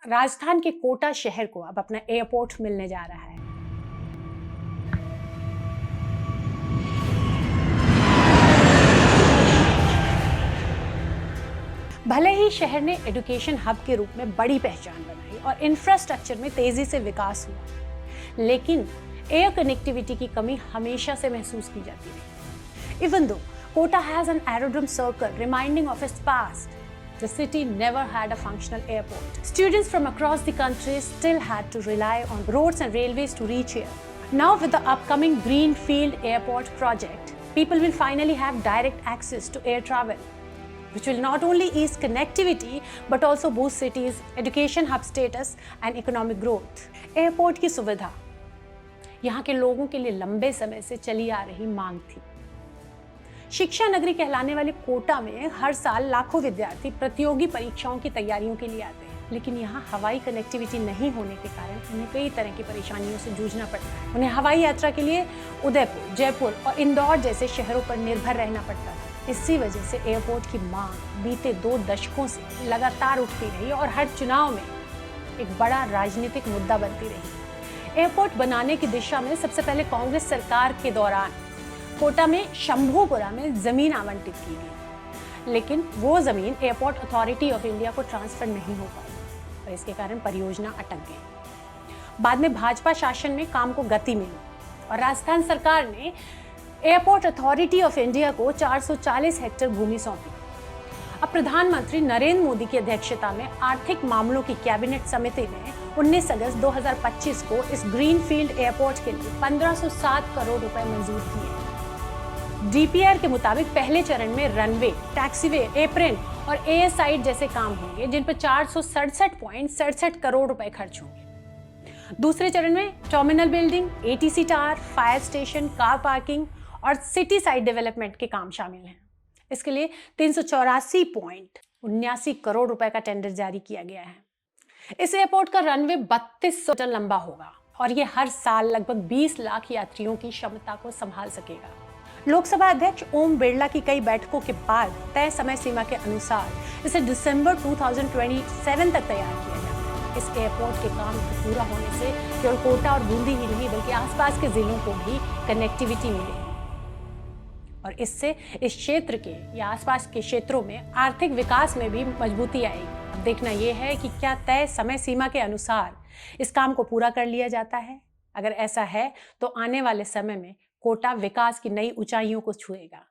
राजस्थान के कोटा शहर को अब अपना एयरपोर्ट मिलने जा रहा है। भले ही शहर ने एजुकेशन हब के रूप में बड़ी पहचान बनाई और इंफ्रास्ट्रक्चर में तेजी से विकास हुआ, लेकिन एयर कनेक्टिविटी की कमी हमेशा से महसूस की जाती रही। Even though Kota has an aerodrome circle reminding of its past, the city never had a functional airport. Students from across the country still had to rely on roads and railways to reach here. Now with the upcoming Greenfield Airport project, people will finally have direct access to air travel, which will not only ease connectivity but also boost cities' education hub status and economic growth. Airport की सुविधा यहाँ के लोगों के लिए लंबे समय से चली आ रही मांग थी। शिक्षा नगरी कहलाने वाले कोटा में हर साल लाखों विद्यार्थी प्रतियोगी परीक्षाओं की तैयारियों के लिए आते हैं, लेकिन यहाँ हवाई कनेक्टिविटी नहीं होने के कारण उन्हें कई तरह की परेशानियों से जूझना पड़ता है। उन्हें हवाई यात्रा के लिए उदयपुर, जयपुर और इंदौर जैसे शहरों पर निर्भर रहना पड़ता था। इसी वजह से एयरपोर्ट की मांग बीते 2 दशकों से लगातार उठती रही और हर चुनाव में एक बड़ा राजनीतिक मुद्दा बनती रही। एयरपोर्ट बनाने की दिशा में सबसे पहले कांग्रेस सरकार के दौरान कोटा में शंभूपुरा में जमीन आवंटित की गई, लेकिन वो जमीन एयरपोर्ट अथॉरिटी ऑफ इंडिया को ट्रांसफर नहीं हो पाई और इसके कारण परियोजना अटक गई। बाद में भाजपा शासन में काम को गति मिली और राजस्थान सरकार ने एयरपोर्ट अथॉरिटी ऑफ इंडिया को 440 हेक्टेयर भूमि सौंपी। अब प्रधानमंत्री नरेंद्र मोदी की अध्यक्षता में आर्थिक मामलों की कैबिनेट समिति ने 19 अगस्त 2025 को इस ग्रीनफील्ड एयरपोर्ट के लिए 1507 करोड़ रुपए मंजूर किए। डीपीआर के मुताबिक पहले चरण में रनवे, टैक्सीवे, एप्रन और एयर साइड जैसे काम होंगे, जिन पर 467.67 करोड़ रुपए खर्च होंगे। दूसरे चरण में terminal building, ATC tower, fire station, car parking और सिटी साइड डेवलपमेंट के काम शामिल हैं। इसके लिए 384.79 करोड़ रुपए का टेंडर जारी किया गया है। इस एयरपोर्ट का रनवे 3200 मीटर लंबा होगा और ये हर साल लगभग 20 लाख यात्रियों की क्षमता को संभाल सकेगा। लोकसभा अध्यक्ष ओम बिरला की कई बैठकों के बाद तय समय सीमा के अनुसार इसे दिसंबर 2027 तक तैयार किया जाएगा। इस एयरपोर्ट के काम पूरा होने से केवल कोटा और बूंदी ही नहीं बल्कि आसपास के जिलों को भी कनेक्टिविटी मिलेगी और इससे इस क्षेत्र के या आसपास के क्षेत्रों में आर्थिक विकास में भी मजबूती आएगी। अब देखना यह है कि क्या तय समय सीमा के अनुसार इस काम को पूरा कर लिया जाता है। अगर ऐसा है तो आने वाले समय में कोटा विकास की नई ऊंचाइयों को छुएगा।